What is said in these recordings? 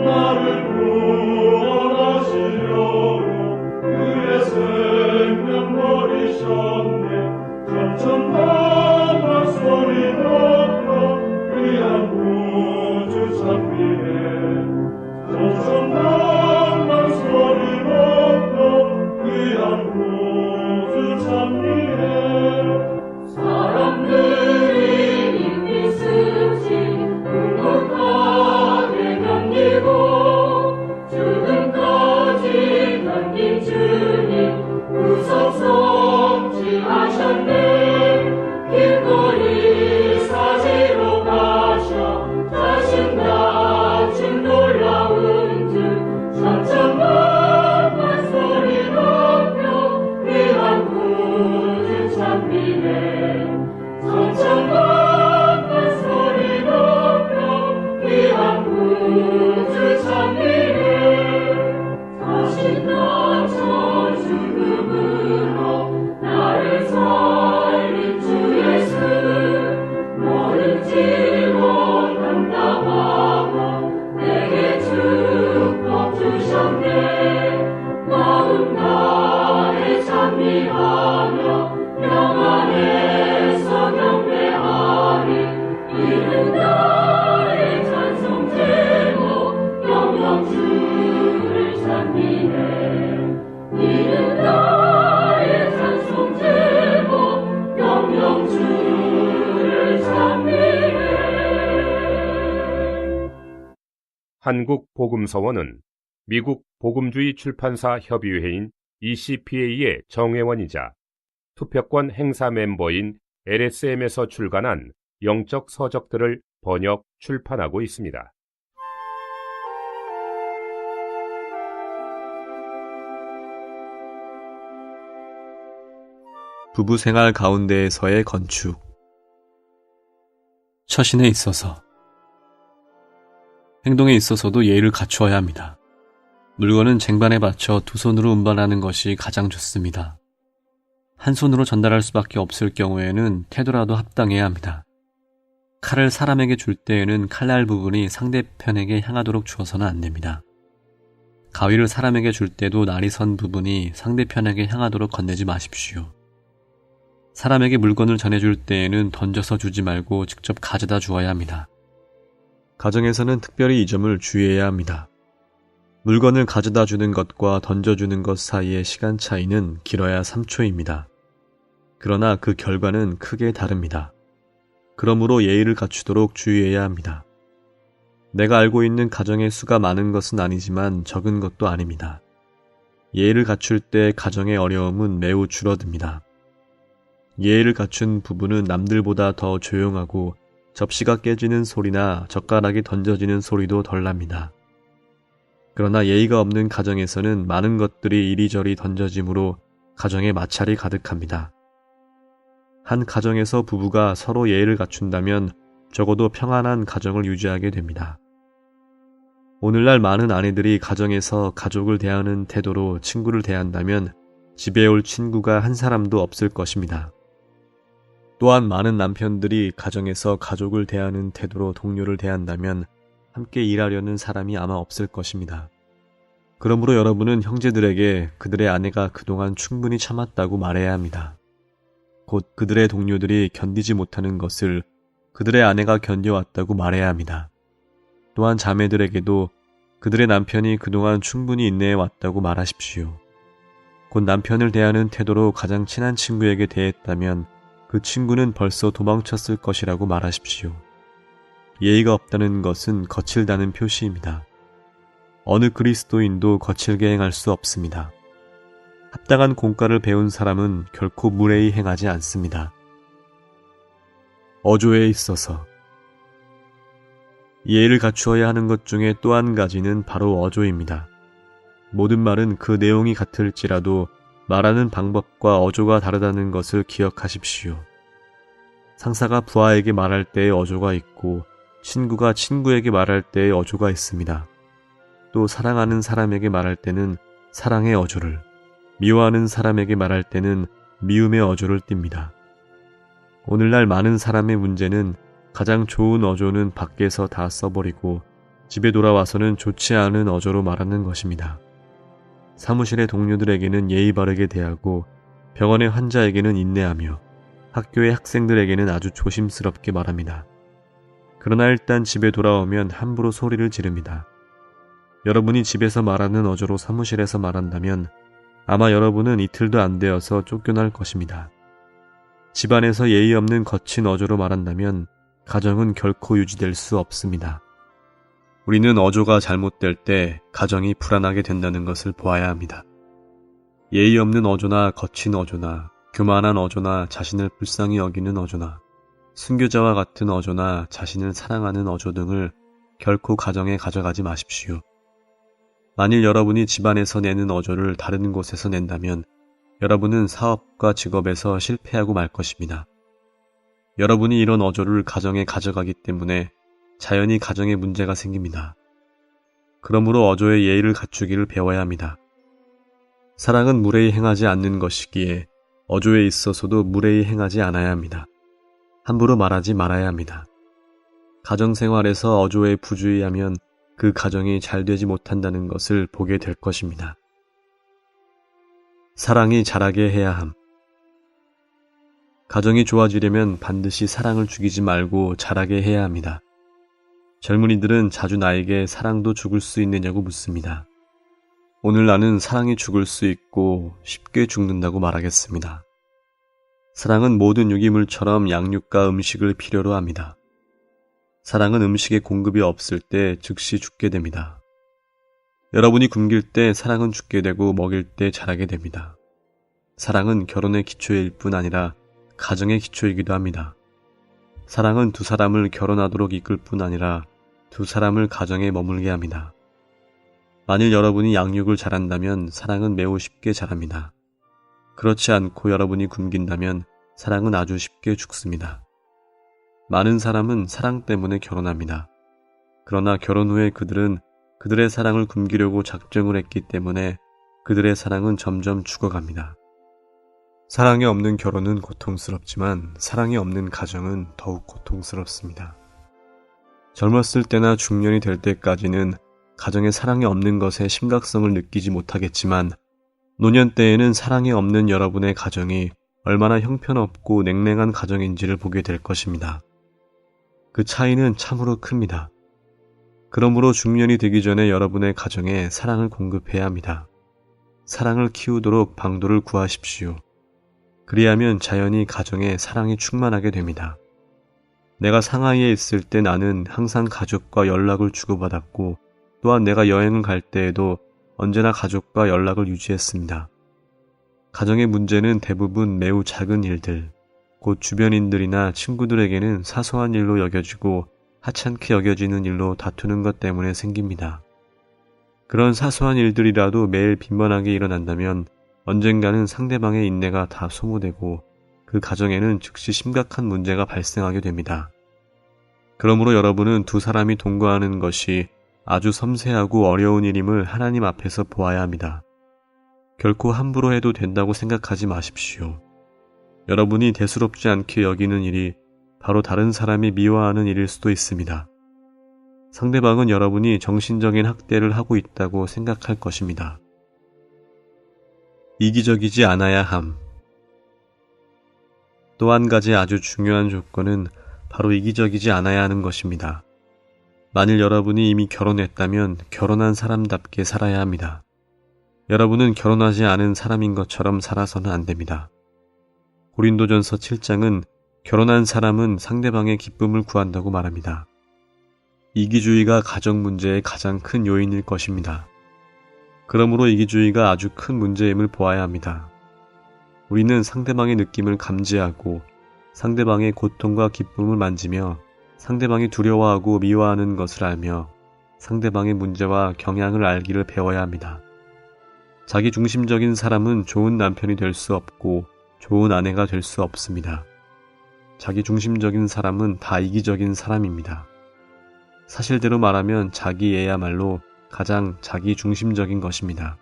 나를 구원하시려고 그의 생명 버리셨네. 천천만만 소리 높여 귀한 구주 찬미해. 천천만만 소리 높여 귀한 구주 찬미해. 사람들이 입이 스치 궁극하게 견디고 죽음까지 견딘 주님 구속 성취하셨네. 길거리 사지로 가셔 자신 다친 놀라운 주. 천천만만 소리 높여 귀한 구주 찬미해. 천천만만 소리 높여 귀한 구주 찬미해. 다시 나저 죽음으로 나를 살린 주 예수. 모르지 못한다마마 내게 축복 주셨네. 마음 다해 찬미하며 영 안에서 경배하리. 이는 나의 찬송 제목 영영 주를 찬미해. 이는 나의 찬송 제목 영영 주를 찬미해. 한국 복음서원은 미국 복음주의 출판사 협의회인 ECPA의 정회원이자 투표권 행사 멤버인 LSM에서 출간한 영적 서적들을 번역, 출판하고 있습니다. 부부 생활 가운데에서의 건축. 처신에 있어서, 행동에 있어서도 예의를 갖추어야 합니다. 물건은 쟁반에 받쳐 두 손으로 운반하는 것이 가장 좋습니다. 한 손으로 전달할 수밖에 없을 경우에는 태도라도 합당해야 합니다. 칼을 사람에게 줄 때에는 칼날 부분이 상대편에게 향하도록 주어서는 안 됩니다. 가위를 사람에게 줄 때도 날이 선 부분이 상대편에게 향하도록 건네지 마십시오. 사람에게 물건을 전해줄 때에는 던져서 주지 말고 직접 가져다 주어야 합니다. 가정에서는 특별히 이 점을 주의해야 합니다. 물건을 가져다 주는 것과 던져주는 것 사이의 시간 차이는 길어야 3초입니다. 그러나 그 결과는 크게 다릅니다. 그러므로 예의를 갖추도록 주의해야 합니다. 내가 알고 있는 가정의 수가 많은 것은 아니지만 적은 것도 아닙니다. 예의를 갖출 때 가정의 어려움은 매우 줄어듭니다. 예의를 갖춘 부부는 남들보다 더 조용하고 접시가 깨지는 소리나 젓가락이 던져지는 소리도 덜 납니다. 그러나 예의가 없는 가정에서는 많은 것들이 이리저리 던져지므로 가정에 마찰이 가득합니다. 한 가정에서 부부가 서로 예의를 갖춘다면 적어도 평안한 가정을 유지하게 됩니다. 오늘날 많은 아내들이 가정에서 가족을 대하는 태도로 친구를 대한다면 집에 올 친구가 한 사람도 없을 것입니다. 또한 많은 남편들이 가정에서 가족을 대하는 태도로 동료를 대한다면 함께 일하려는 사람이 아마 없을 것입니다. 그러므로 여러분은 형제들에게 그들의 아내가 그동안 충분히 참았다고 말해야 합니다. 곧 그들의 동료들이 견디지 못하는 것을 그들의 아내가 견뎌왔다고 말해야 합니다. 또한 자매들에게도 그들의 남편이 그동안 충분히 인내해왔다고 말하십시오. 곧 남편을 대하는 태도로 가장 친한 친구에게 대했다면 그 친구는 벌써 도망쳤을 것이라고 말하십시오. 예의가 없다는 것은 거칠다는 표시입니다. 어느 그리스도인도 거칠게 행할 수 없습니다. 합당한 공과를 배운 사람은 결코 무례히 행하지 않습니다. 어조에 있어서 예의를 갖추어야 하는 것 중에 또 한 가지는 바로 어조입니다. 모든 말은 그 내용이 같을지라도 말하는 방법과 어조가 다르다는 것을 기억하십시오. 상사가 부하에게 말할 때의 어조가 있고 친구가 친구에게 말할 때의 어조가 있습니다. 또 사랑하는 사람에게 말할 때는 사랑의 어조를, 미워하는 사람에게 말할 때는 미움의 어조를 띱니다. 오늘날 많은 사람의 문제는 가장 좋은 어조는 밖에서 다 써버리고 집에 돌아와서는 좋지 않은 어조로 말하는 것입니다. 사무실의 동료들에게는 예의 바르게 대하고 병원의 환자에게는 인내하며 학교의 학생들에게는 아주 조심스럽게 말합니다. 그러나 일단 집에 돌아오면 함부로 소리를 지릅니다. 여러분이 집에서 말하는 어조로 사무실에서 말한다면 아마 여러분은 이틀도 안 되어서 쫓겨날 것입니다. 집안에서 예의 없는 거친 어조로 말한다면 가정은 결코 유지될 수 없습니다. 우리는 어조가 잘못될 때 가정이 불안하게 된다는 것을 보아야 합니다. 예의 없는 어조나 거친 어조나 교만한 어조나 자신을 불쌍히 여기는 어조나 순교자와 같은 어조나 자신을 사랑하는 어조 등을 결코 가정에 가져가지 마십시오. 만일 여러분이 집안에서 내는 어조를 다른 곳에서 낸다면 여러분은 사업과 직업에서 실패하고 말 것입니다. 여러분이 이런 어조를 가정에 가져가기 때문에 자연히 가정에 문제가 생깁니다. 그러므로 어조의 예의를 갖추기를 배워야 합니다. 사랑은 무례히 행하지 않는 것이기에 어조에 있어서도 무례히 행하지 않아야 합니다. 함부로 말하지 말아야 합니다. 가정생활에서 어조에 부주의하면 그 가정이 잘 되지 못한다는 것을 보게 될 것입니다. 사랑이 자라게 해야 함. 가정이 좋아지려면 반드시 사랑을 죽이지 말고 자라게 해야 합니다. 젊은이들은 자주 나에게 사랑도 죽을 수 있느냐고 묻습니다. 오늘 나는 사랑이 죽을 수 있고 쉽게 죽는다고 말하겠습니다. 사랑은 모든 유기물처럼 양육과 음식을 필요로 합니다. 사랑은 음식의 공급이 없을 때 즉시 죽게 됩니다. 여러분이 굶길 때 사랑은 죽게 되고 먹일 때 자라게 됩니다. 사랑은 결혼의 기초일 뿐 아니라 가정의 기초이기도 합니다. 사랑은 두 사람을 결혼하도록 이끌 뿐 아니라 두 사람을 가정에 머물게 합니다. 만일 여러분이 양육을 잘한다면 사랑은 매우 쉽게 자랍니다. 그렇지 않고 여러분이 굶긴다면 사랑은 아주 쉽게 죽습니다. 많은 사람은 사랑 때문에 결혼합니다. 그러나 결혼 후에 그들은 그들의 사랑을 굶기려고 작정을 했기 때문에 그들의 사랑은 점점 죽어갑니다. 사랑이 없는 결혼은 고통스럽지만 사랑이 없는 가정은 더욱 고통스럽습니다. 젊었을 때나 중년이 될 때까지는 가정에 사랑이 없는 것의 심각성을 느끼지 못하겠지만 노년 때에는 사랑이 없는 여러분의 가정이 얼마나 형편없고 냉랭한 가정인지를 보게 될 것입니다. 그 차이는 참으로 큽니다. 그러므로 중년이 되기 전에 여러분의 가정에 사랑을 공급해야 합니다. 사랑을 키우도록 방도를 구하십시오. 그리하면 자연히 가정에 사랑이 충만하게 됩니다. 내가 상하이에 있을 때 나는 항상 가족과 연락을 주고받았고 또한 내가 여행을 갈 때에도 언제나 가족과 연락을 유지했습니다. 가정의 문제는 대부분 매우 작은 일들, 곧 주변인들이나 친구들에게는 사소한 일로 여겨지고 하찮게 여겨지는 일로 다투는 것 때문에 생깁니다. 그런 사소한 일들이라도 매일 빈번하게 일어난다면 언젠가는 상대방의 인내가 다 소모되고 그 가정에는 즉시 심각한 문제가 발생하게 됩니다. 그러므로 여러분은 두 사람이 동거하는 것이 아주 섬세하고 어려운 일임을 하나님 앞에서 보아야 합니다. 결코 함부로 해도 된다고 생각하지 마십시오. 여러분이 대수롭지 않게 여기는 일이 바로 다른 사람이 미워하는 일일 수도 있습니다. 상대방은 여러분이 정신적인 학대를 하고 있다고 생각할 것입니다. 이기적이지 않아야 함. 또 한 가지 아주 중요한 조건은 바로 이기적이지 않아야 하는 것입니다. 만일 여러분이 이미 결혼했다면 결혼한 사람답게 살아야 합니다. 여러분은 결혼하지 않은 사람인 것처럼 살아서는 안 됩니다. 고린도전서 7장은 결혼한 사람은 상대방의 기쁨을 구한다고 말합니다. 이기주의가 가정 문제의 가장 큰 요인일 것입니다. 그러므로 이기주의가 아주 큰 문제임을 보아야 합니다. 우리는 상대방의 느낌을 감지하고 상대방의 고통과 기쁨을 만지며 상대방이 두려워하고 미워하는 것을 알며 상대방의 문제와 경향을 알기를 배워야 합니다. 자기 중심적인 사람은 좋은 남편이 될 수 없고 좋은 아내가 될 수 없습니다. 자기 중심적인 사람은 다 이기적인 사람입니다. 사실대로 말하면 자기애야말로 가장 자기 중심적인 것입니다.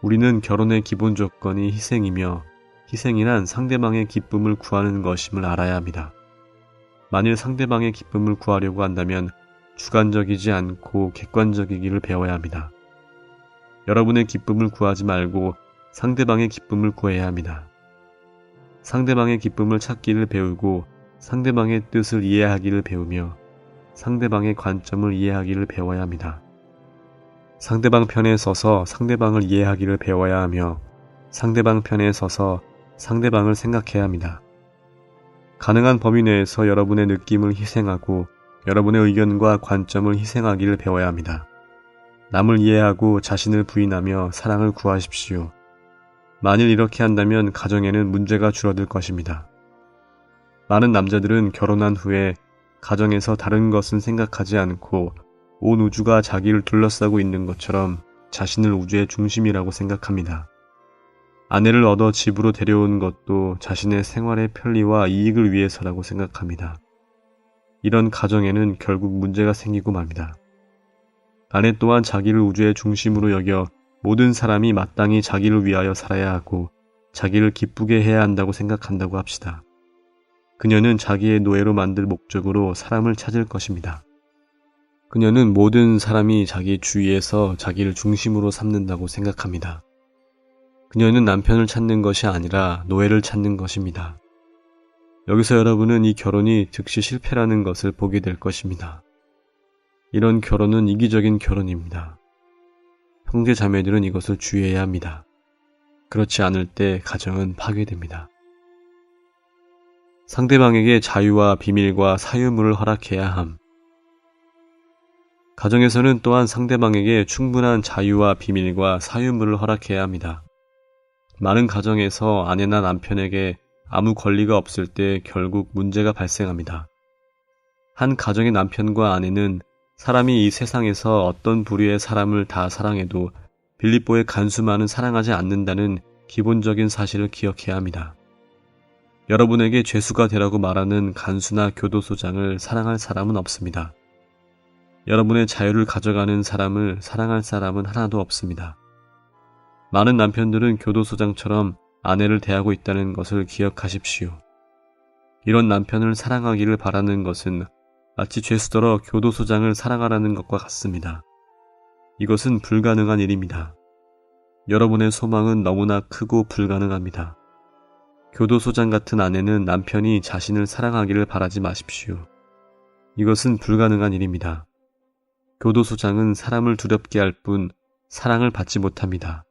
우리는 결혼의 기본 조건이 희생이며 희생이란 상대방의 기쁨을 구하는 것임을 알아야 합니다. 만일 상대방의 기쁨을 구하려고 한다면 주관적이지 않고 객관적이기를 배워야 합니다. 여러분의 기쁨을 구하지 말고 상대방의 기쁨을 구해야 합니다. 상대방의 기쁨을 찾기를 배우고 상대방의 뜻을 이해하기를 배우며 상대방의 관점을 이해하기를 배워야 합니다. 상대방 편에 서서 상대방을 이해하기를 배워야 하며 상대방 편에 서서 상대방을 생각해야 합니다. 가능한 범위 내에서 여러분의 느낌을 희생하고 여러분의 의견과 관점을 희생하기를 배워야 합니다. 남을 이해하고 자신을 부인하며 사랑을 구하십시오. 만일 이렇게 한다면 가정에는 문제가 줄어들 것입니다. 많은 남자들은 결혼한 후에 가정에서 다른 것은 생각하지 않고 온 우주가 자기를 둘러싸고 있는 것처럼 자신을 우주의 중심이라고 생각합니다. 아내를 얻어 집으로 데려온 것도 자신의 생활의 편리와 이익을 위해서라고 생각합니다. 이런 가정에는 결국 문제가 생기고 맙니다. 아내 또한 자기를 우주의 중심으로 여겨 모든 사람이 마땅히 자기를 위하여 살아야 하고 자기를 기쁘게 해야 한다고 생각한다고 합시다. 그녀는 자기의 노예로 만들 목적으로 사람을 찾을 것입니다. 그녀는 모든 사람이 자기 주위에서 자기를 중심으로 삼는다고 생각합니다. 그녀는 남편을 찾는 것이 아니라 노예를 찾는 것입니다. 여기서 여러분은 이 결혼이 즉시 실패라는 것을 보게 될 것입니다. 이런 결혼은 이기적인 결혼입니다. 형제 자매들은 이것을 주의해야 합니다. 그렇지 않을 때 가정은 파괴됩니다. 상대방에게 자유와 비밀과 사유물을 허락해야 함. 가정에서는 또한 상대방에게 충분한 자유와 비밀과 사유물을 허락해야 합니다. 많은 가정에서 아내나 남편에게 아무 권리가 없을 때 결국 문제가 발생합니다. 한 가정의 남편과 아내는 사람이 이 세상에서 어떤 부류의 사람을 다 사랑해도 빌립보의 간수만은 사랑하지 않는다는 기본적인 사실을 기억해야 합니다. 여러분에게 죄수가 되라고 말하는 간수나 교도소장을 사랑할 사람은 없습니다. 여러분의 자유를 가져가는 사람을 사랑할 사람은 하나도 없습니다. 많은 남편들은 교도소장처럼 아내를 대하고 있다는 것을 기억하십시오. 이런 남편을 사랑하기를 바라는 것은 마치 죄수더러 교도소장을 사랑하라는 것과 같습니다. 이것은 불가능한 일입니다. 여러분의 소망은 너무나 크고 불가능합니다. 교도소장 같은 아내는 남편이 자신을 사랑하기를 바라지 마십시오. 이것은 불가능한 일입니다. 교도소장은 사람을 두렵게 할 뿐 사랑을 받지 못합니다.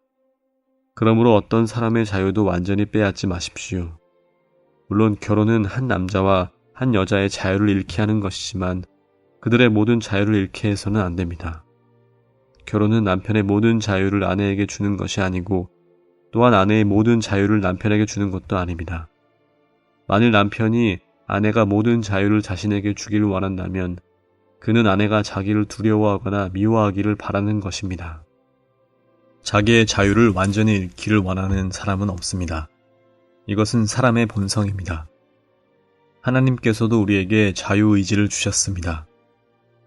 그러므로 어떤 사람의 자유도 완전히 빼앗지 마십시오. 물론 결혼은 한 남자와 한 여자의 자유를 잃게 하는 것이지만 그들의 모든 자유를 잃게 해서는 안 됩니다. 결혼은 남편의 모든 자유를 아내에게 주는 것이 아니고 또한 아내의 모든 자유를 남편에게 주는 것도 아닙니다. 만일 남편이 아내가 모든 자유를 자신에게 주기를 원한다면 그는 아내가 자기를 두려워하거나 미워하기를 바라는 것입니다. 자기의 자유를 완전히 잃기를 원하는 사람은 없습니다. 이것은 사람의 본성입니다. 하나님께서도 우리에게 자유의지를 주셨습니다.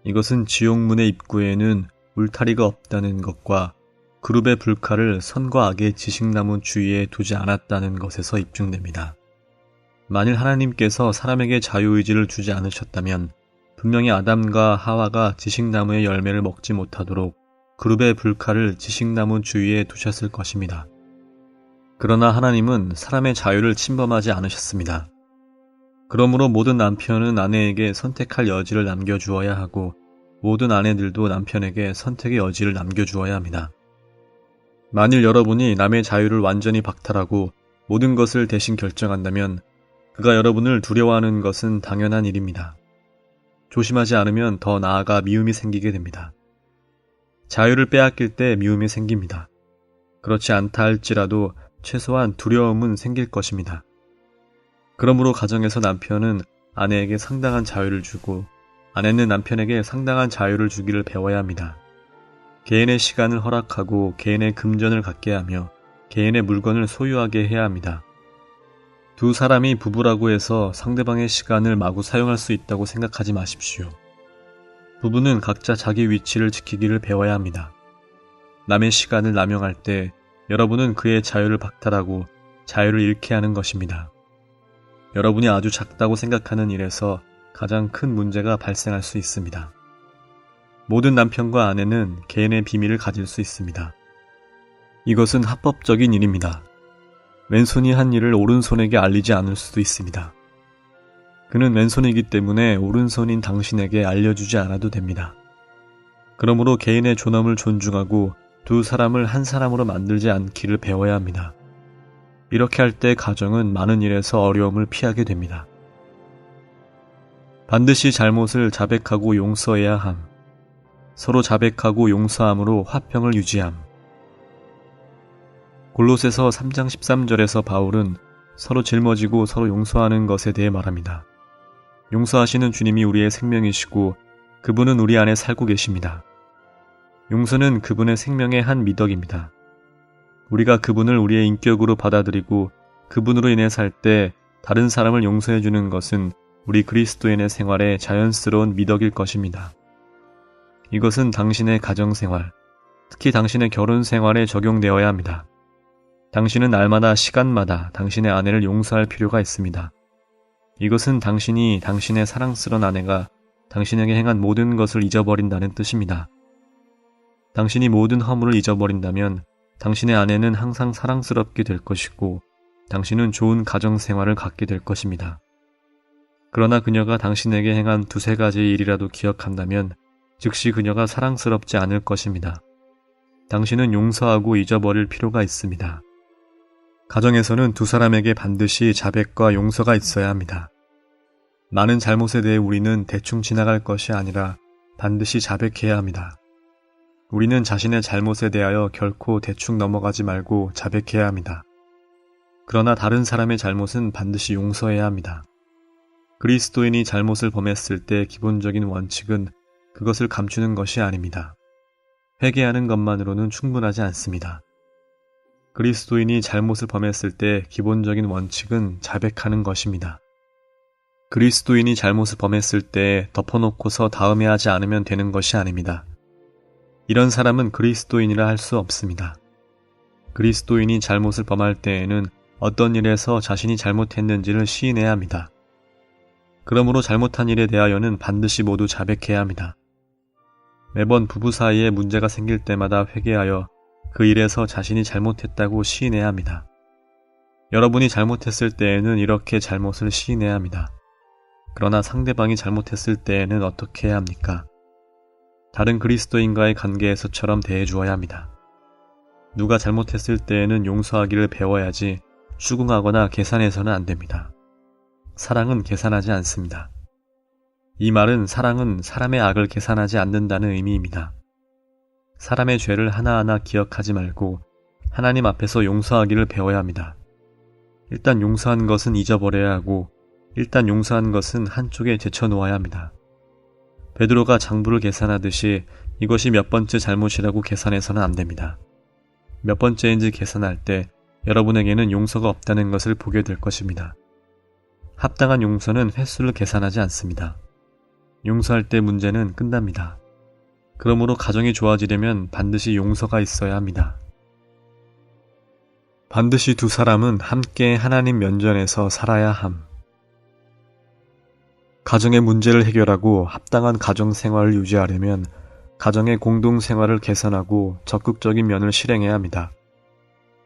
이것은 지옥문의 입구에는 울타리가 없다는 것과 그룹의 불칼을 선과 악의 지식나무 주위에 두지 않았다는 것에서 입증됩니다. 만일 하나님께서 사람에게 자유의지를 주지 않으셨다면 분명히 아담과 하와가 지식나무의 열매를 먹지 못하도록 그룹의 불칼을 지식나무 주위에 두셨을 것입니다. 그러나 하나님은 사람의 자유를 침범하지 않으셨습니다. 그러므로 모든 남편은 아내에게 선택할 여지를 남겨주어야 하고 모든 아내들도 남편에게 선택의 여지를 남겨주어야 합니다. 만일 여러분이 남의 자유를 완전히 박탈하고 모든 것을 대신 결정한다면 그가 여러분을 두려워하는 것은 당연한 일입니다. 조심하지 않으면 더 나아가 미움이 생기게 됩니다. 자유를 빼앗길 때 미움이 생깁니다. 그렇지 않다 할지라도 최소한 두려움은 생길 것입니다. 그러므로 가정에서 남편은 아내에게 상당한 자유를 주고 아내는 남편에게 상당한 자유를 주기를 배워야 합니다. 개인의 시간을 허락하고 개인의 금전을 갖게 하며 개인의 물건을 소유하게 해야 합니다. 두 사람이 부부라고 해서 상대방의 시간을 마구 사용할 수 있다고 생각하지 마십시오. 부부는 각자 자기 위치를 지키기를 배워야 합니다. 남의 시간을 남용할 때 여러분은 그의 자유를 박탈하고 자유를 잃게 하는 것입니다. 여러분이 아주 작다고 생각하는 일에서 가장 큰 문제가 발생할 수 있습니다. 모든 남편과 아내는 개인의 비밀을 가질 수 있습니다. 이것은 합법적인 일입니다. 왼손이 한 일을 오른손에게 알리지 않을 수도 있습니다. 그는 왼손이기 때문에 오른손인 당신에게 알려주지 않아도 됩니다. 그러므로 개인의 존엄을 존중하고 두 사람을 한 사람으로 만들지 않기를 배워야 합니다. 이렇게 할 때 가정은 많은 일에서 어려움을 피하게 됩니다. 반드시 잘못을 자백하고 용서해야 함. 서로 자백하고 용서함으로 화평을 유지함. 골로새서 3장 13절에서 바울은 서로 짊어지고 서로 용서하는 것에 대해 말합니다. 용서하시는 주님이 우리의 생명이시고 그분은 우리 안에 살고 계십니다. 용서는 그분의 생명의 한 미덕입니다. 우리가 그분을 우리의 인격으로 받아들이고 그분으로 인해 살 때 다른 사람을 용서해 주는 것은 우리 그리스도인의 생활의 자연스러운 미덕일 것입니다. 이것은 당신의 가정생활, 특히 당신의 결혼 생활에 적용되어야 합니다. 당신은 날마다 시간마다 당신의 아내를 용서할 필요가 있습니다. 이것은 당신이 당신의 사랑스러운 아내가 당신에게 행한 모든 것을 잊어버린다는 뜻입니다. 당신이 모든 허물을 잊어버린다면 당신의 아내는 항상 사랑스럽게 될 것이고 당신은 좋은 가정생활을 갖게 될 것입니다. 그러나 그녀가 당신에게 행한 두세 가지 일이라도 기억한다면 즉시 그녀가 사랑스럽지 않을 것입니다. 당신은 용서하고 잊어버릴 필요가 있습니다. 가정에서는 두 사람에게 반드시 자백과 용서가 있어야 합니다. 많은 잘못에 대해 우리는 대충 지나갈 것이 아니라 반드시 자백해야 합니다. 우리는 자신의 잘못에 대하여 결코 대충 넘어가지 말고 자백해야 합니다. 그러나 다른 사람의 잘못은 반드시 용서해야 합니다. 그리스도인이 잘못을 범했을 때 기본적인 원칙은 그것을 감추는 것이 아닙니다. 회개하는 것만으로는 충분하지 않습니다. 그리스도인이 잘못을 범했을 때 기본적인 원칙은 자백하는 것입니다. 그리스도인이 잘못을 범했을 때 덮어놓고서 다음에 하지 않으면 되는 것이 아닙니다. 이런 사람은 그리스도인이라 할 수 없습니다. 그리스도인이 잘못을 범할 때에는 어떤 일에서 자신이 잘못했는지를 시인해야 합니다. 그러므로 잘못한 일에 대하여는 반드시 모두 자백해야 합니다. 매번 부부 사이에 문제가 생길 때마다 회개하여 그 일에서 자신이 잘못했다고 시인해야 합니다. 여러분이 잘못했을 때에는 이렇게 잘못을 시인해야 합니다. 그러나 상대방이 잘못했을 때에는 어떻게 해야 합니까? 다른 그리스도인과의 관계에서처럼 대해주어야 합니다. 누가 잘못했을 때에는 용서하기를 배워야지 추궁하거나 계산해서는 안 됩니다. 사랑은 계산하지 않습니다. 이 말은 사랑은 사람의 악을 계산하지 않는다는 의미입니다. 사람의 죄를 하나하나 기억하지 말고 하나님 앞에서 용서하기를 배워야 합니다. 일단 용서한 것은 잊어버려야 하고 일단 용서한 것은 한쪽에 제쳐놓아야 합니다. 베드로가 장부를 계산하듯이 이것이 몇 번째 잘못이라고 계산해서는 안 됩니다. 몇 번째인지 계산할 때 여러분에게는 용서가 없다는 것을 보게 될 것입니다. 합당한 용서는 횟수를 계산하지 않습니다. 용서할 때 문제는 끝납니다. 그러므로 가정이 좋아지려면 반드시 용서가 있어야 합니다. 반드시 두 사람은 함께 하나님 면전에서 살아야 함. 가정의 문제를 해결하고 합당한 가정 생활을 유지하려면 가정의 공동 생활을 개선하고 적극적인 면을 실행해야 합니다.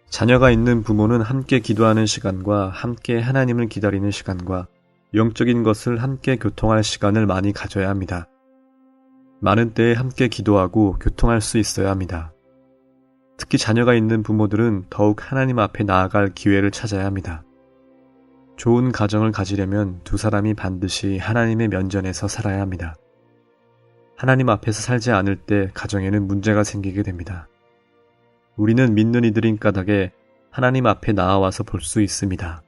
자녀가 있는 부모는 함께 기도하는 시간과 함께 하나님을 기다리는 시간과 영적인 것을 함께 교통할 시간을 많이 가져야 합니다. 많은 때에 함께 기도하고 교통할 수 있어야 합니다. 특히 자녀가 있는 부모들은 더욱 하나님 앞에 나아갈 기회를 찾아야 합니다. 좋은 가정을 가지려면 두 사람이 반드시 하나님의 면전에서 살아야 합니다. 하나님 앞에서 살지 않을 때 가정에는 문제가 생기게 됩니다. 우리는 믿는 이들인 까닭에 하나님 앞에 나아와서 볼 수 있습니다.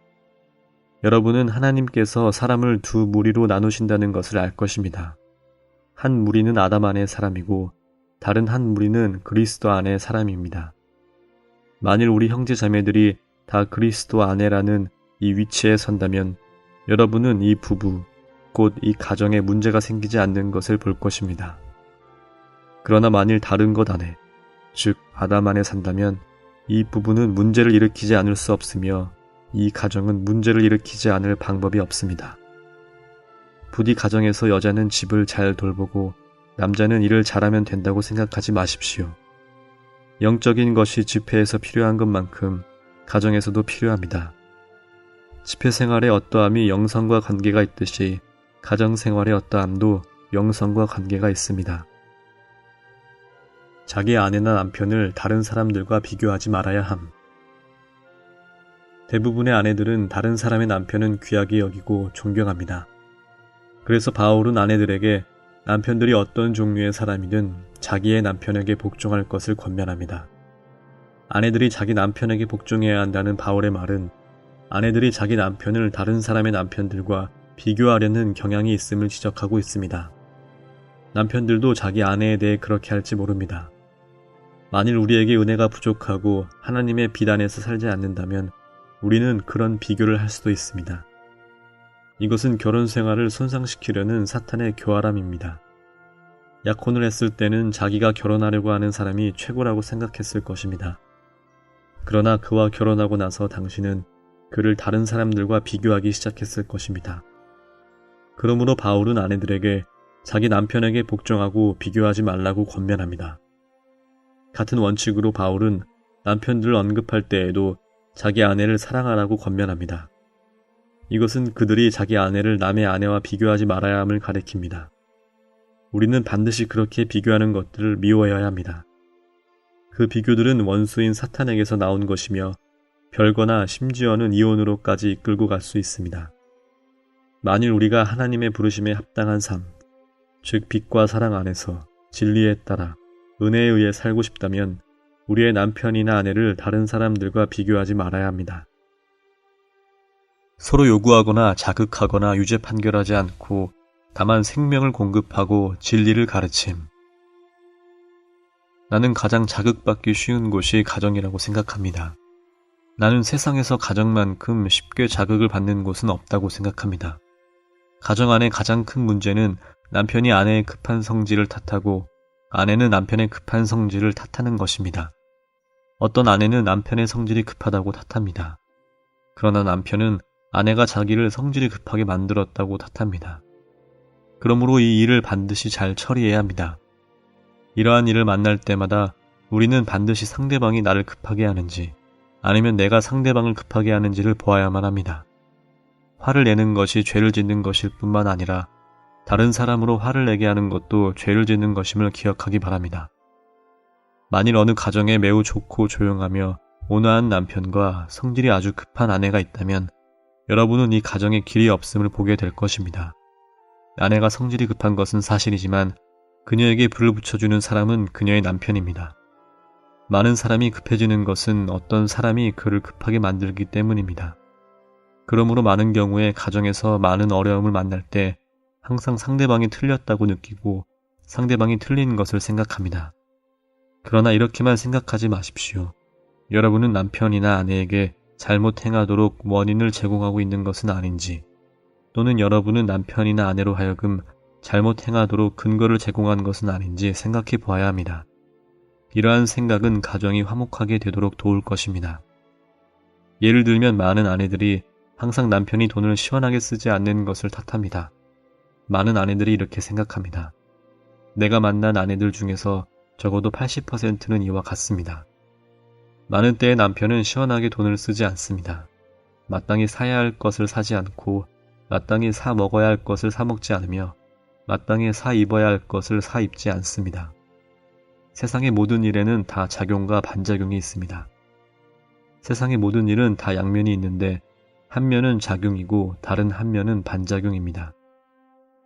여러분은 하나님께서 사람을 두 무리로 나누신다는 것을 알 것입니다. 한 무리는 아담 안의 사람이고 다른 한 무리는 그리스도 안의 사람입니다. 만일 우리 형제 자매들이 다 그리스도 안에라는 이 위치에 선다면 여러분은 이 부부, 곧 이 가정에 문제가 생기지 않는 것을 볼 것입니다. 그러나 만일 다른 것 안에, 즉 아담 안에 산다면 이 부부는 문제를 일으키지 않을 수 없으며 이 가정은 문제를 일으키지 않을 방법이 없습니다. 부디 가정에서 여자는 집을 잘 돌보고 남자는 일을 잘하면 된다고 생각하지 마십시오. 영적인 것이 집회에서 필요한 것만큼 가정에서도 필요합니다. 집회 생활의 어떠함이 영성과 관계가 있듯이 가정 생활의 어떠함도 영성과 관계가 있습니다. 자기 아내나 남편을 다른 사람들과 비교하지 말아야 함. 대부분의 아내들은 다른 사람의 남편은 귀하게 여기고 존경합니다. 그래서 바울은 아내들에게 남편들이 어떤 종류의 사람이든 자기의 남편에게 복종할 것을 권면합니다. 아내들이 자기 남편에게 복종해야 한다는 바울의 말은 아내들이 자기 남편을 다른 사람의 남편들과 비교하려는 경향이 있음을 지적하고 있습니다. 남편들도 자기 아내에 대해 그렇게 할지 모릅니다. 만일 우리에게 은혜가 부족하고 하나님의 비단에서 살지 않는다면 우리는 그런 비교를 할 수도 있습니다. 이것은 결혼 생활을 손상시키려는 사탄의 교활함입니다. 약혼을 했을 때는 자기가 결혼하려고 하는 사람이 최고라고 생각했을 것입니다. 그러나 그와 결혼하고 나서 당신은 그를 다른 사람들과 비교하기 시작했을 것입니다. 그러므로 바울은 아내들에게 자기 남편에게 복종하고 비교하지 말라고 권면합니다. 같은 원칙으로 바울은 남편들을 언급할 때에도 자기 아내를 사랑하라고 권면합니다. 이것은 그들이 자기 아내를 남의 아내와 비교하지 말아야 함을 가리킵니다. 우리는 반드시 그렇게 비교하는 것들을 미워해야 합니다. 그 비교들은 원수인 사탄에게서 나온 것이며 별거나 심지어는 이혼으로까지 이끌고 갈 수 있습니다. 만일 우리가 하나님의 부르심에 합당한 삶, 즉 빛과 사랑 안에서 진리에 따라 은혜에 의해 살고 싶다면 우리의 남편이나 아내를 다른 사람들과 비교하지 말아야 합니다. 서로 요구하거나 자극하거나 유죄 판결하지 않고 다만 생명을 공급하고 진리를 가르침. 나는 가장 자극받기 쉬운 곳이 가정이라고 생각합니다. 나는 세상에서 가정만큼 쉽게 자극을 받는 곳은 없다고 생각합니다. 가정 안의 가장 큰 문제는 남편이 아내의 급한 성질을 탓하고 아내는 남편의 급한 성질을 탓하는 것입니다. 어떤 아내는 남편의 성질이 급하다고 탓합니다. 그러나 남편은 아내가 자기를 성질이 급하게 만들었다고 탓합니다. 그러므로 이 일을 반드시 잘 처리해야 합니다. 이러한 일을 만날 때마다 우리는 반드시 상대방이 나를 급하게 하는지 아니면 내가 상대방을 급하게 하는지를 보아야만 합니다. 화를 내는 것이 죄를 짓는 것일 뿐만 아니라 다른 사람으로 화를 내게 하는 것도 죄를 짓는 것임을 기억하기 바랍니다. 만일 어느 가정에 매우 좋고 조용하며 온화한 남편과 성질이 아주 급한 아내가 있다면 여러분은 이 가정에 길이 없음을 보게 될 것입니다. 아내가 성질이 급한 것은 사실이지만 그녀에게 불을 붙여주는 사람은 그녀의 남편입니다. 많은 사람이 급해지는 것은 어떤 사람이 그를 급하게 만들기 때문입니다. 그러므로 많은 경우에 가정에서 많은 어려움을 만날 때 항상 상대방이 틀렸다고 느끼고 상대방이 틀린 것을 생각합니다. 그러나 이렇게만 생각하지 마십시오. 여러분은 남편이나 아내에게 잘못 행하도록 원인을 제공하고 있는 것은 아닌지, 또는 여러분은 남편이나 아내로 하여금 잘못 행하도록 근거를 제공한 것은 아닌지 생각해 보아야 합니다. 이러한 생각은 가정이 화목하게 되도록 도울 것입니다. 예를 들면 많은 아내들이 항상 남편이 돈을 시원하게 쓰지 않는 것을 탓합니다. 많은 아내들이 이렇게 생각합니다. 내가 만난 아내들 중에서 적어도 80%는 이와 같습니다. 많은 때에 남편은 시원하게 돈을 쓰지 않습니다. 마땅히 사야 할 것을 사지 않고 마땅히 사 먹어야 할 것을 사 먹지 않으며 마땅히 사 입어야 할 것을 사 입지 않습니다. 세상의 모든 일에는 다 작용과 반작용이 있습니다. 세상의 모든 일은 다 양면이 있는데 한 면은 작용이고 다른 한 면은 반작용입니다.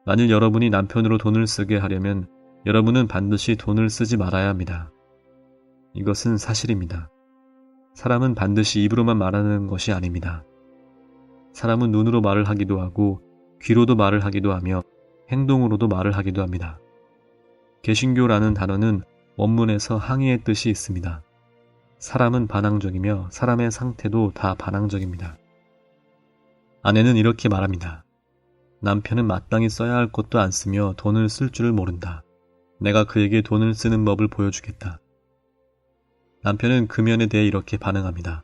만일 여러분이 남편으로 돈을 쓰게 하려면 여러분은 반드시 돈을 쓰지 말아야 합니다. 이것은 사실입니다. 사람은 반드시 입으로만 말하는 것이 아닙니다. 사람은 눈으로 말을 하기도 하고 귀로도 말을 하기도 하며 행동으로도 말을 하기도 합니다. 개신교라는 단어는 원문에서 항의의 뜻이 있습니다. 사람은 반항적이며 사람의 상태도 다 반항적입니다. 아내는 이렇게 말합니다. 남편은 마땅히 써야 할 것도 안 쓰며 돈을 쓸 줄을 모른다. 내가 그에게 돈을 쓰는 법을 보여주겠다. 남편은 그 면에 대해 이렇게 반응합니다.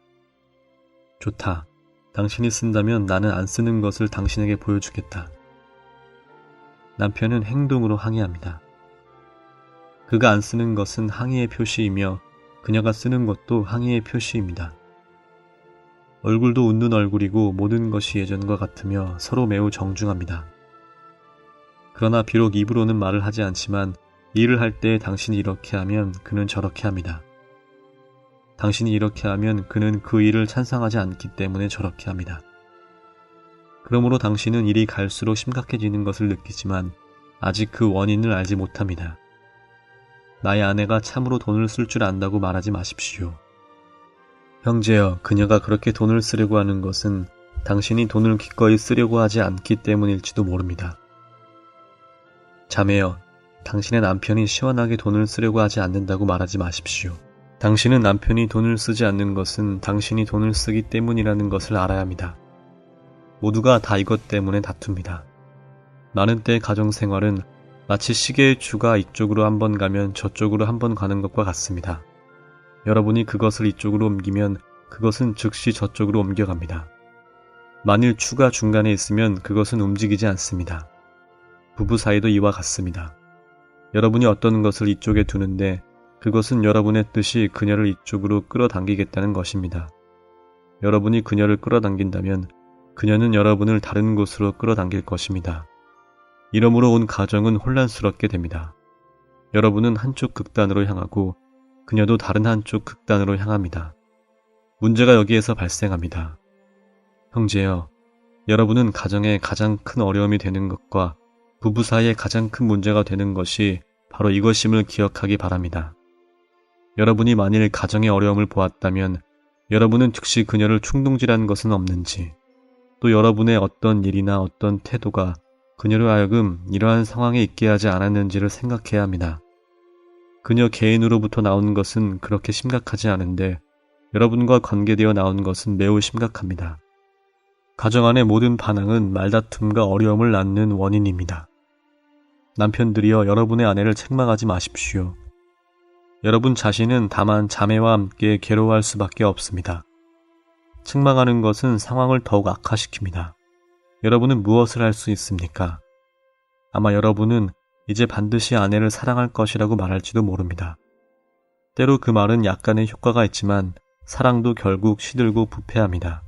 좋다. 당신이 쓴다면 나는 안 쓰는 것을 당신에게 보여주겠다. 남편은 행동으로 항의합니다. 그가 안 쓰는 것은 항의의 표시이며 그녀가 쓰는 것도 항의의 표시입니다. 얼굴도 웃는 얼굴이고 모든 것이 예전과 같으며 서로 매우 정중합니다. 그러나 비록 입으로는 말을 하지 않지만 일을 할 때 당신이 이렇게 하면 그는 저렇게 합니다. 당신이 이렇게 하면 그는 그 일을 찬성하지 않기 때문에 저렇게 합니다. 그러므로 당신은 일이 갈수록 심각해지는 것을 느끼지만 아직 그 원인을 알지 못합니다. 나의 아내가 참으로 돈을 쓸 줄 안다고 말하지 마십시오. 형제여, 그녀가 그렇게 돈을 쓰려고 하는 것은 당신이 돈을 기꺼이 쓰려고 하지 않기 때문일지도 모릅니다. 자매여, 당신의 남편이 시원하게 돈을 쓰려고 하지 않는다고 말하지 마십시오. 당신은 남편이 돈을 쓰지 않는 것은 당신이 돈을 쓰기 때문이라는 것을 알아야 합니다. 모두가 다 이것 때문에 다툽니다. 많은 때의 가정생활은 마치 시계의 추가 이쪽으로 한번 가면 저쪽으로 한번 가는 것과 같습니다. 여러분이 그것을 이쪽으로 옮기면 그것은 즉시 저쪽으로 옮겨갑니다. 만일 추가 중간에 있으면 그것은 움직이지 않습니다. 부부 사이도 이와 같습니다. 여러분이 어떤 것을 이쪽에 두는데 그것은 여러분의 뜻이 그녀를 이쪽으로 끌어당기겠다는 것입니다. 여러분이 그녀를 끌어당긴다면 그녀는 여러분을 다른 곳으로 끌어당길 것입니다. 이러므로 온 가정은 혼란스럽게 됩니다. 여러분은 한쪽 극단으로 향하고 그녀도 다른 한쪽 극단으로 향합니다. 문제가 여기에서 발생합니다. 형제여, 여러분은 가정에 가장 큰 어려움이 되는 것과 부부 사이에 가장 큰 문제가 되는 것이 바로 이것임을 기억하기 바랍니다. 여러분이 만일 가정의 어려움을 보았다면 여러분은 즉시 그녀를 충동질한 것은 없는지, 또 여러분의 어떤 일이나 어떤 태도가 그녀로 하여금 이러한 상황에 있게 하지 않았는지를 생각해야 합니다. 그녀 개인으로부터 나온 것은 그렇게 심각하지 않은데 여러분과 관계되어 나온 것은 매우 심각합니다. 가정 안의 모든 반항은 말다툼과 어려움을 낳는 원인입니다. 남편들이여, 여러분의 아내를 책망하지 마십시오. 여러분 자신은 다만 자매와 함께 괴로워할 수밖에 없습니다. 책망하는 것은 상황을 더욱 악화시킵니다. 여러분은 무엇을 할 수 있습니까? 아마 여러분은 이제 반드시 아내를 사랑할 것이라고 말할지도 모릅니다. 때로 그 말은 약간의 효과가 있지만 사랑도 결국 시들고 부패합니다.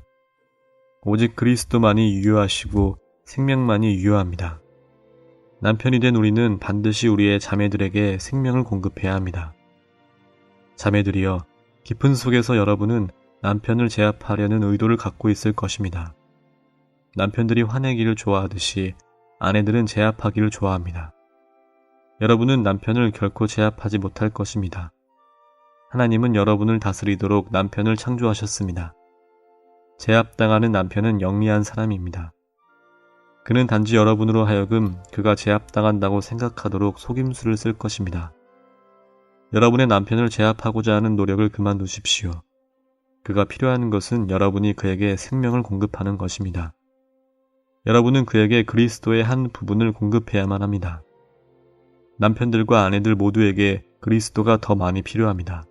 오직 그리스도만이 유효하시고 생명만이 유효합니다. 남편이 된 우리는 반드시 우리의 자매들에게 생명을 공급해야 합니다. 자매들이여, 깊은 속에서 여러분은 남편을 제압하려는 의도를 갖고 있을 것입니다. 남편들이 화내기를 좋아하듯이 아내들은 제압하기를 좋아합니다. 여러분은 남편을 결코 제압하지 못할 것입니다. 하나님은 여러분을 다스리도록 남편을 창조하셨습니다. 제압당하는 남편은 영리한 사람입니다. 그는 단지 여러분으로 하여금 그가 제압당한다고 생각하도록 속임수를 쓸 것입니다. 여러분의 남편을 제압하고자 하는 노력을 그만두십시오. 그가 필요한 것은 여러분이 그에게 생명을 공급하는 것입니다. 여러분은 그에게 그리스도의 한 부분을 공급해야만 합니다. 남편들과 아내들 모두에게 그리스도가 더 많이 필요합니다.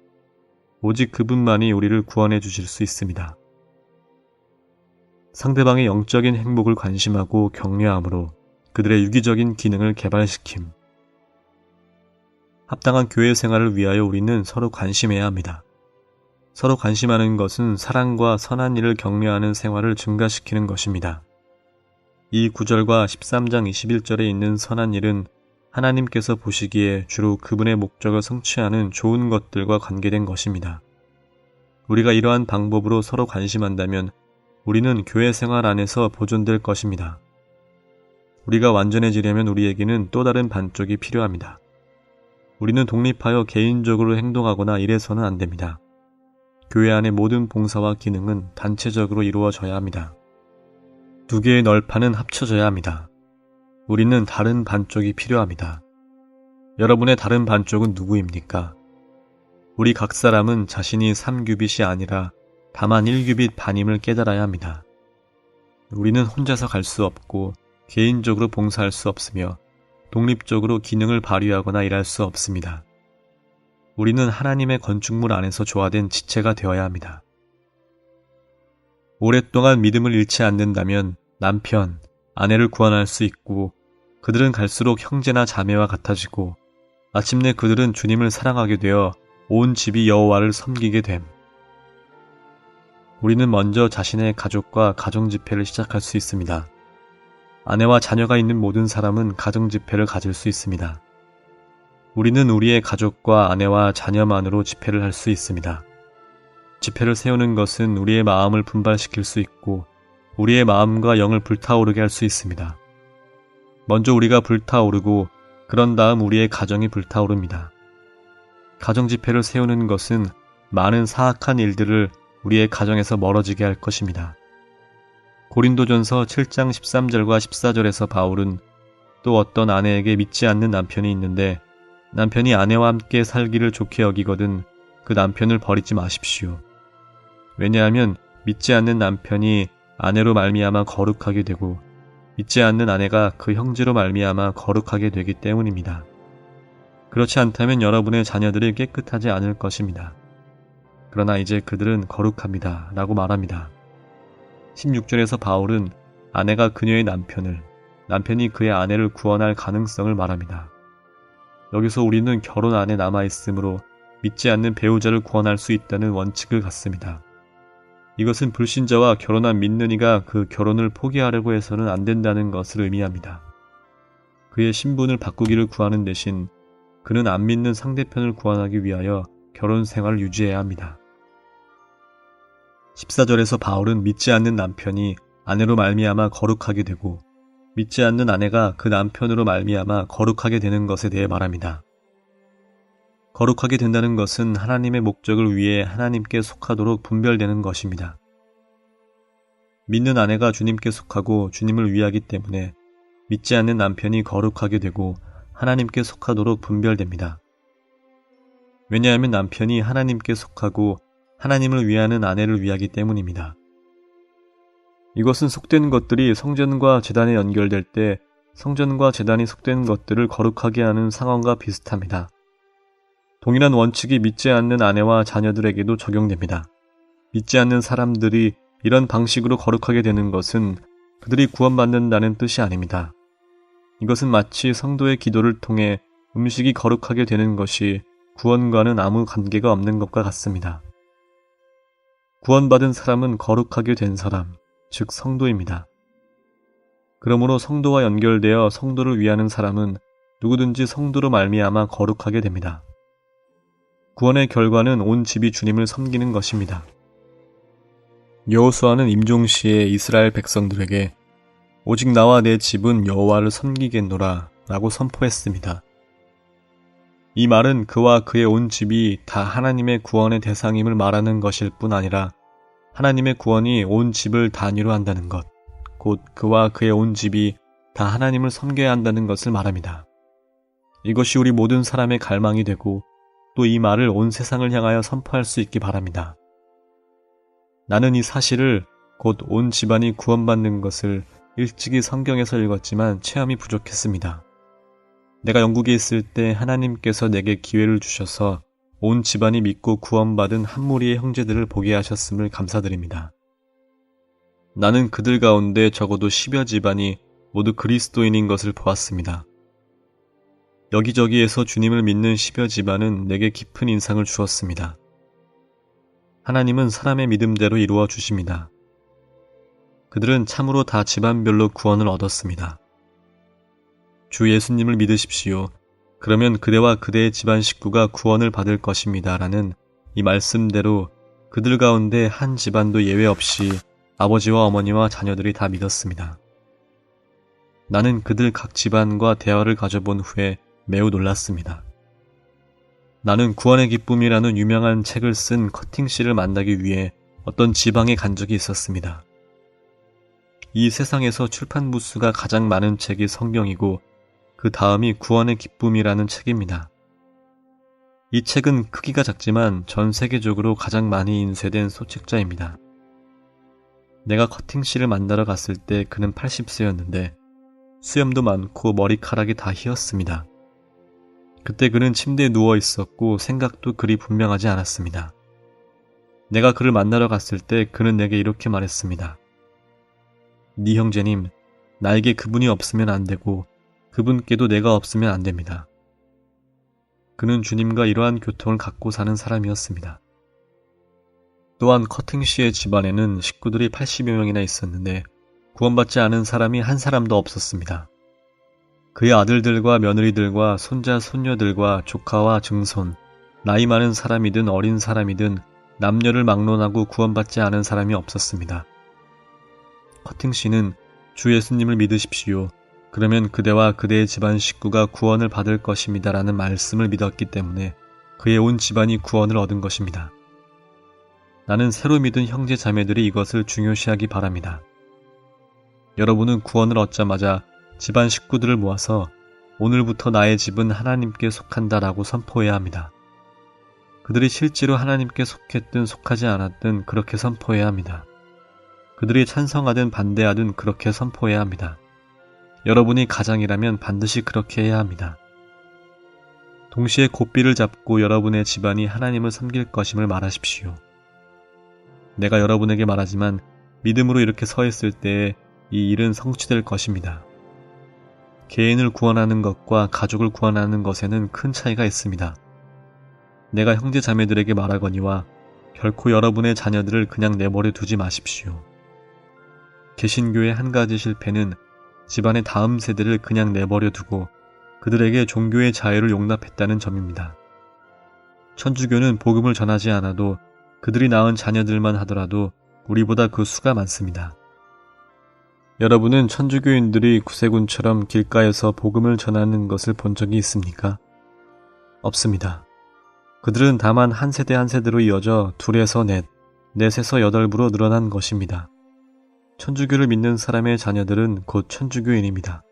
오직 그분만이 우리를 구원해 주실 수 있습니다. 상대방의 영적인 행복을 관심하고 격려함으로 그들의 유기적인 기능을 개발시킴. 합당한 교회 생활을 위하여 우리는 서로 관심해야 합니다. 서로 관심하는 것은 사랑과 선한 일을 격려하는 생활을 증가시키는 것입니다. 이 9절과 13장 21절에 있는 선한 일은 하나님께서 보시기에 주로 그분의 목적을 성취하는 좋은 것들과 관계된 것입니다. 우리가 이러한 방법으로 서로 관심한다면 우리는 교회 생활 안에서 보존될 것입니다. 우리가 완전해지려면 우리에게는 또 다른 반쪽이 필요합니다. 우리는 독립하여 개인적으로 행동하거나 이래서는 안 됩니다. 교회 안의 모든 봉사와 기능은 단체적으로 이루어져야 합니다. 두 개의 널판은 합쳐져야 합니다. 우리는 다른 반쪽이 필요합니다. 여러분의 다른 반쪽은 누구입니까? 우리 각 사람은 자신이 3규빗이 아니라 다만 1규빗 반임을 깨달아야 합니다. 우리는 혼자서 갈 수 없고 개인적으로 봉사할 수 없으며 독립적으로 기능을 발휘하거나 일할 수 없습니다. 우리는 하나님의 건축물 안에서 조화된 지체가 되어야 합니다. 오랫동안 믿음을 잃지 않는다면 남편, 아내를 구원할 수 있고 그들은 갈수록 형제나 자매와 같아지고 마침내 그들은 주님을 사랑하게 되어 온 집이 여호와를 섬기게 됨. 우리는 먼저 자신의 가족과 가정집회를 시작할 수 있습니다. 아내와 자녀가 있는 모든 사람은 가정집회를 가질 수 있습니다. 우리는 우리의 가족과 아내와 자녀만으로 집회를 할 수 있습니다. 집회를 세우는 것은 우리의 마음을 분발시킬 수 있고 우리의 마음과 영을 불타오르게 할 수 있습니다. 먼저 우리가 불타오르고 그런 다음 우리의 가정이 불타오릅니다. 가정 집회를 세우는 것은 많은 사악한 일들을 우리의 가정에서 멀어지게 할 것입니다. 고린도전서 7장 13절과 14절에서 바울은 또 어떤 아내에게 믿지 않는 남편이 있는데 남편이 아내와 함께 살기를 좋게 여기거든 그 남편을 버리지 마십시오. 왜냐하면 믿지 않는 남편이 아내로 말미암아 거룩하게 되고 믿지 않는 아내가 그 형제로 말미암아 거룩하게 되기 때문입니다. 그렇지 않다면 여러분의 자녀들이 깨끗하지 않을 것입니다. 그러나 이제 그들은 거룩합니다. 라고 말합니다. 16절에서 바울은 아내가 그녀의 남편을, 남편이 그의 아내를 구원할 가능성을 말합니다. 여기서 우리는 결혼 안에 남아있으므로 믿지 않는 배우자를 구원할 수 있다는 원칙을 갖습니다. 이것은 불신자와 결혼한 믿는 이가 그 결혼을 포기하려고 해서는 안 된다는 것을 의미합니다. 그의 신분을 바꾸기를 구하는 대신 그는 안 믿는 상대편을 구원하기 위하여 결혼 생활을 유지해야 합니다. 14절에서 바울은 믿지 않는 남편이 아내로 말미암아 거룩하게 되고 믿지 않는 아내가 그 남편으로 말미암아 거룩하게 되는 것에 대해 말합니다. 거룩하게 된다는 것은 하나님의 목적을 위해 하나님께 속하도록 분별되는 것입니다. 믿는 아내가 주님께 속하고 주님을 위하기 때문에 믿지 않는 남편이 거룩하게 되고 하나님께 속하도록 분별됩니다. 왜냐하면 남편이 하나님께 속하고 하나님을 위하는 아내를 위하기 때문입니다. 이것은 속된 것들이 성전과 제단에 연결될 때 성전과 제단이 속된 것들을 거룩하게 하는 상황과 비슷합니다. 동일한 원칙이 믿지 않는 아내와 자녀들에게도 적용됩니다. 믿지 않는 사람들이 이런 방식으로 거룩하게 되는 것은 그들이 구원받는다는 뜻이 아닙니다. 이것은 마치 성도의 기도를 통해 음식이 거룩하게 되는 것이 구원과는 아무 관계가 없는 것과 같습니다. 구원받은 사람은 거룩하게 된 사람, 즉 성도입니다. 그러므로 성도와 연결되어 성도를 위하는 사람은 누구든지 성도로 말미암아 거룩하게 됩니다. 구원의 결과는 온 집이 주님을 섬기는 것입니다. 여호수아는 임종시에 이스라엘 백성들에게 오직 나와 내 집은 여호와를 섬기겠노라 라고 선포했습니다. 이 말은 그와 그의 온 집이 다 하나님의 구원의 대상임을 말하는 것일 뿐 아니라 하나님의 구원이 온 집을 단위로 한다는 것, 곧 그와 그의 온 집이 다 하나님을 섬겨야 한다는 것을 말합니다. 이것이 우리 모든 사람의 갈망이 되고 또 이 말을 온 세상을 향하여 선포할 수 있기 바랍니다. 나는 이 사실을 곧 온 집안이 구원받는 것을 일찍이 성경에서 읽었지만 체험이 부족했습니다. 내가 영국에 있을 때 하나님께서 내게 기회를 주셔서 온 집안이 믿고 구원받은 한 무리의 형제들을 보게 하셨음을 감사드립니다. 나는 그들 가운데 적어도 10여 집안이 모두 그리스도인인 것을 보았습니다. 여기저기에서 주님을 믿는 10여 집안은 내게 깊은 인상을 주었습니다. 하나님은 사람의 믿음대로 이루어 주십니다. 그들은 참으로 다 집안별로 구원을 얻었습니다. 주 예수님을 믿으십시오. 그러면 그대와 그대의 집안 식구가 구원을 받을 것입니다. 라는 이 말씀대로 그들 가운데 한 집안도 예외 없이 아버지와 어머니와 자녀들이 다 믿었습니다. 나는 그들 각 집안과 대화를 가져본 후에 매우 놀랐습니다. 나는 구원의 기쁨이라는 유명한 책을 쓴 커팅 씨를 만나기 위해 어떤 지방에 간 적이 있었습니다. 이 세상에서 출판 부수가 가장 많은 책이 성경이고 그 다음이 구원의 기쁨이라는 책입니다. 이 책은 크기가 작지만 전 세계적으로 가장 많이 인쇄된 소책자입니다. 내가 커팅 씨를 만나러 갔을 때 그는 80세였는데 수염도 많고 머리카락이 다 휘었습니다. 그때 그는 침대에 누워 있었고 생각도 그리 분명하지 않았습니다. 내가 그를 만나러 갔을 때 그는 내게 이렇게 말했습니다. 네 형제님, 나에게 그분이 없으면 안 되고 그분께도 내가 없으면 안 됩니다. 그는 주님과 이러한 교통을 갖고 사는 사람이었습니다. 또한 커팅 씨의 집안에는 식구들이 80여 명이나 있었는데 구원받지 않은 사람이 한 사람도 없었습니다. 그의 아들들과 며느리들과 손자, 손녀들과 조카와 증손, 나이 많은 사람이든 어린 사람이든 남녀를 막론하고 구원받지 않은 사람이 없었습니다. 커팅 씨는 주 예수님을 믿으십시오. 그러면 그대와 그대의 집안 식구가 구원을 받을 것입니다. 라는 말씀을 믿었기 때문에 그의 온 집안이 구원을 얻은 것입니다. 나는 새로 믿은 형제 자매들이 이것을 중요시하기 바랍니다. 여러분은 구원을 얻자마자 집안 식구들을 모아서 오늘부터 나의 집은 하나님께 속한다라고 선포해야 합니다. 그들이 실제로 하나님께 속했든 속하지 않았든 그렇게 선포해야 합니다. 그들이 찬성하든 반대하든 그렇게 선포해야 합니다. 여러분이 가장이라면 반드시 그렇게 해야 합니다. 동시에 고삐를 잡고 여러분의 집안이 하나님을 섬길 것임을 말하십시오. 내가 여러분에게 말하지만 믿음으로 이렇게 서 있을 때에 이 일은 성취될 것입니다. 개인을 구원하는 것과 가족을 구원하는 것에는 큰 차이가 있습니다. 내가 형제 자매들에게 말하거니와 결코 여러분의 자녀들을 그냥 내버려 두지 마십시오. 개신교의 한 가지 실패는 집안의 다음 세대를 그냥 내버려 두고 그들에게 종교의 자유를 용납했다는 점입니다. 천주교는 복음을 전하지 않아도 그들이 낳은 자녀들만 하더라도 우리보다 그 수가 많습니다. 여러분은 천주교인들이 구세군처럼 길가에서 복음을 전하는 것을 본 적이 있습니까? 없습니다. 그들은 다만 한 세대 한 세대로 이어져 둘에서 넷, 넷에서 여덟부로 늘어난 것입니다. 천주교를 믿는 사람의 자녀들은 곧 천주교인입니다.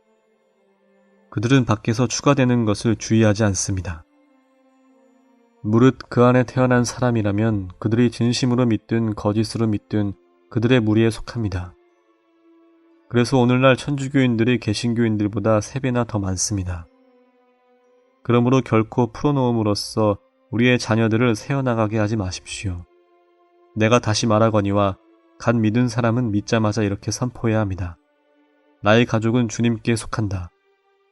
그들은 밖에서 추가되는 것을 주의하지 않습니다. 무릇 그 안에 태어난 사람이라면 그들이 진심으로 믿든 거짓으로 믿든 그들의 무리에 속합니다. 그래서 오늘날 천주교인들이 개신교인들보다 3배나 더 많습니다. 그러므로 결코 풀어놓음으로써 우리의 자녀들을 세어나가게 하지 마십시오. 내가 다시 말하거니와 갓 믿은 사람은 믿자마자 이렇게 선포해야 합니다. 나의 가족은 주님께 속한다.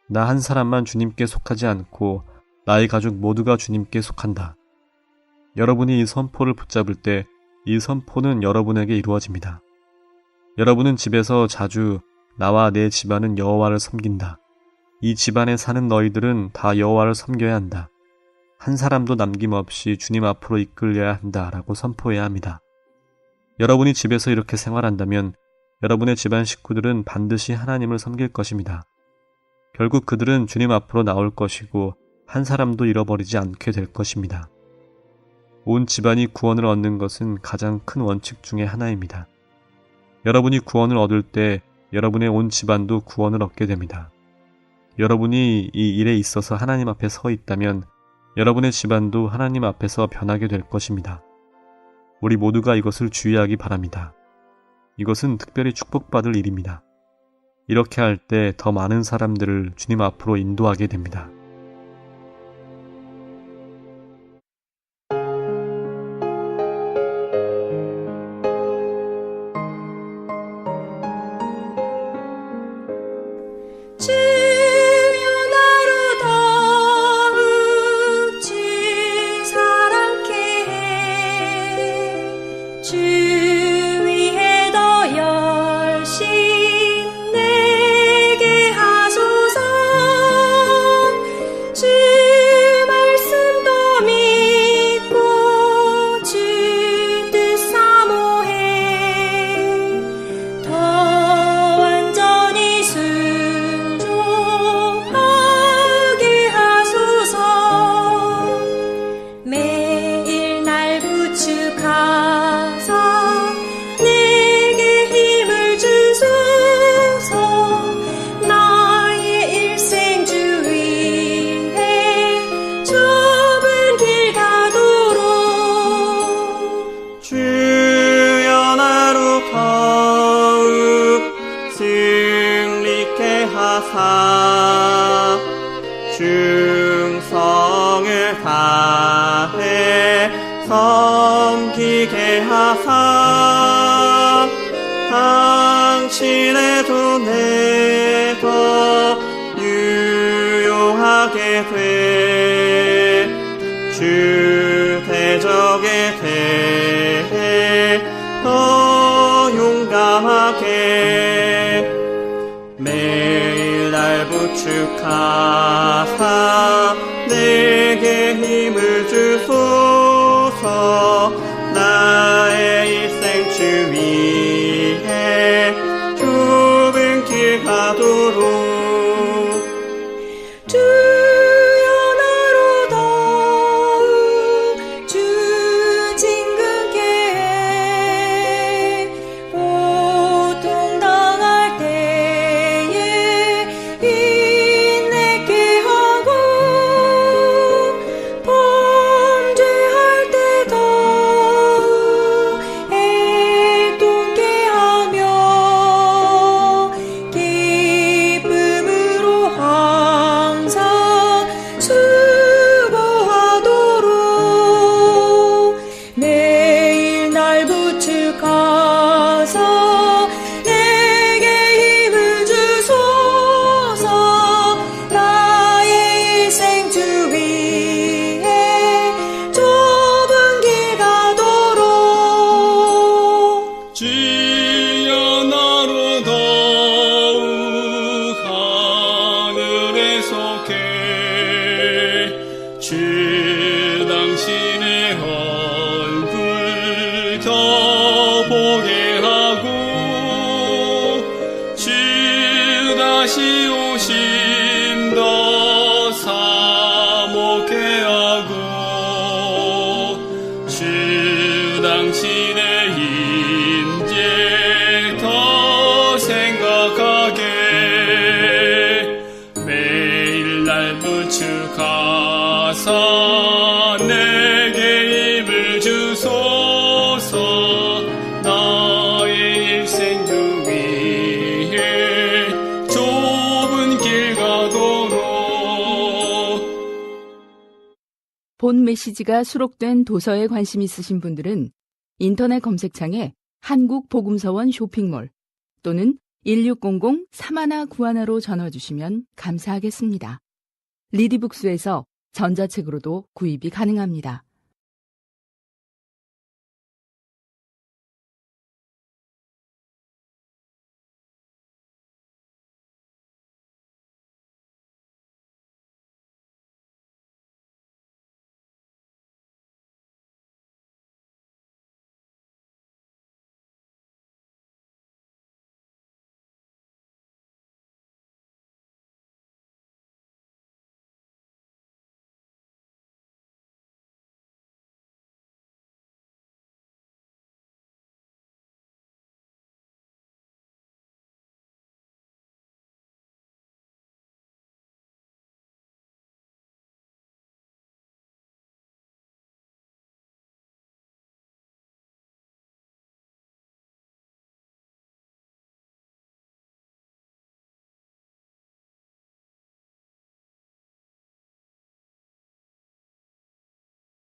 나 한 사람만 주님께 속하지 않고 나의 가족 모두가 주님께 속한다. 여러분이 이 선포를 붙잡을 때 이 선포는 여러분에게 이루어집니다. 여러분은 집에서 자주 나와 내 집안은 여호와를 섬긴다. 이 집안에 사는 너희들은 다 여호와를 섬겨야 한다. 한 사람도 남김없이 주님 앞으로 이끌려야 한다라고 선포해야 합니다. 여러분이 집에서 이렇게 생활한다면 여러분의 집안 식구들은 반드시 하나님을 섬길 것입니다. 결국 그들은 주님 앞으로 나올 것이고 한 사람도 잃어버리지 않게 될 것입니다. 온 집안이 구원을 얻는 것은 가장 큰 원칙 중에 하나입니다. 여러분이 구원을 얻을 때 여러분의 온 집안도 구원을 얻게 됩니다. 여러분이 이 일에 있어서 하나님 앞에 서 있다면 여러분의 집안도 하나님 앞에서 변하게 될 것입니다. 우리 모두가 이것을 주의하기 바랍니다. 이것은 특별히 축복받을 일입니다. 이렇게 할 때 더 많은 사람들을 주님 앞으로 인도하게 됩니다. 충성을 다해 섬기게 하사 당신의 돈에 더 유용하게 돼 대적에 대해 더 용감하게 매일 날 부축하사 내게 힘을 주소서. 나의 일생 주 위에 좁은 길 가도록 가사 내게 힘을 주소서. 나의 일생 주 위에 좁은 길 가도록. 본 메시지가 수록된 도서에 관심 있으신 분들은 인터넷 검색창에 한국복음서원 쇼핑몰 또는 1600-3191로 전화 주시면 감사하겠습니다. 리디북스에서 전자책으로도 구입이 가능합니다.